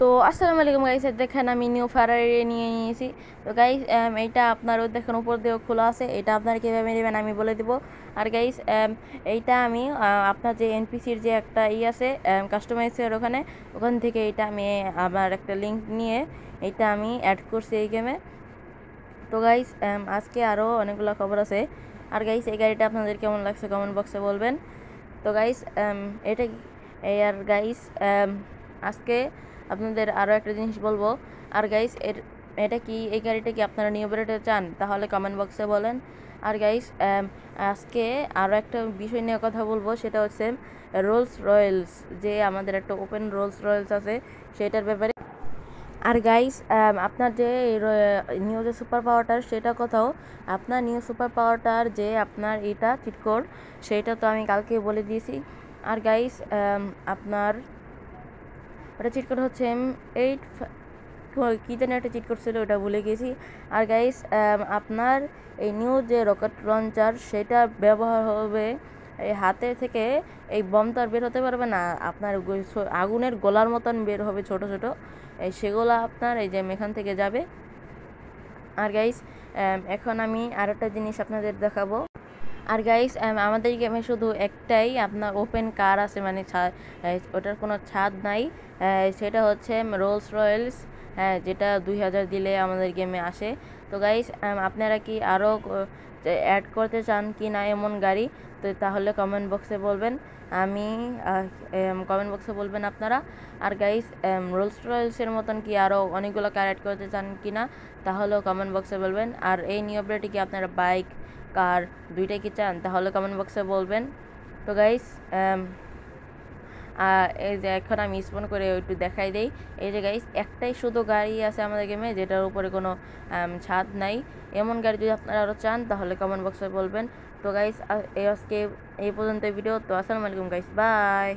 তো আসসালামু আলাইকুম গাইস, দেখেন আমি নিউ ফারারি নিয়ে নিয়েছি। তো গাইস এইটা আপনারও দেখেন উপর দিয়েও খোলা আছে, এটা আপনারা কীভাবে নেবেন আমি বলে দিব। আর গাইস এইটা আমি আপনার যে এনপিসির যে একটা আছে কাস্টমাইজের ওখান থেকে এইটা আমি আমার একটা লিঙ্ক নিয়ে এইটা আমি অ্যাড করছি এই গেমে। তো গাইস আজকে আরও অনেকগুলো খবর আছে। আর গাইস এই গাড়িটা আপনাদের কেমন লাগছে কমেন্ট বক্সে বলবেন। তো গাইস এটা আর গাইস আজকে আপনাদের আরও একটা জিনিস বলবো। আর গাইস এটা কি এই গাড়িটা কি আপনারা নিউ বেরোতে চান তাহলে কমেন্ট বক্সে বলেন। আর গাইস আজকে আরও একটা বিষয় নিয়ে কথা বলবো, সেটা হচ্ছে রোলস রয়েলস, যে আমাদের একটা ওপেন রোলস রয়েলস আছে সেটার ব্যাপারে। আর গাইস আপনার যে নিউ যে সুপার পাওয়ারটার সেটা কোথাও আপনার নিউ সুপার পাওয়ারটার যে আপনার এটা চিট কোড সেটা তো আমি কালকে বলে দিয়েছি। আর গাইস আপনার ওটা চিট কোড হচ্ছে এইট কী যেন একটা চিট কোড ছিল, ওটা ভুলে গেছি। আর গাইস আপনার এই নিউ যে রকেট লঞ্চার সেটা ব্যবহার হবে এই হাতে থেকে, এই বম তো আর বের হতে পারবে না, আপনার আগুনের গোলার মতন বের হবে ছোট ছোট, সেগুলো আপনার এই যে এখান থেকে যাবে। আর গাইস এখন আমি আরেকটা জিনিস আপনাদের দেখাবো। আর গাইস আমাদের গেমে শুধু একটাই আপনার ওপেন কার আছে, মানে ওটার কোনো ছাদ নাই, সেটা হচ্ছে রোলস রয়েলস, যেটা 2000 দিলে আমাদের গেমে আসে। তো গাইস আপনারা কি আরও অ্যাড করতে চান কি না এমন গাড়ি, তো তাহলে কমেন্ট বক্সে বলবেন, আমি কমেন্ট বক্সে বলবেন আপনারা। আর গাইস রোলস রয়েলসের মতন কি আরও অনেকগুলো কার অ্যাড করতে চান কি না তাহলেও কমেন্ট বক্সে বলবেন। আর এই নিউ আপডেটে কি আপনারা বাইক কার দুইটাই কি চান তাহলে কমেন্ট বক্সে বলবেন। তো গাইস এই যে এখন আমি স্পন করে একটু দেখাই দেই। এই যে গাইস একটাই শুধু গাড়ি আছে আমাদের গেমে যেটার উপরে কোনো ছাদ নাই, এমন গাড়ি যদি আপনারা আরও চান তাহলে কমেন্ট বক্সে বলবেন। তো গাইস আজকে এই পর্যন্ত ভিডিও। তো আসসালামু আলাইকুম গাইস, বাই।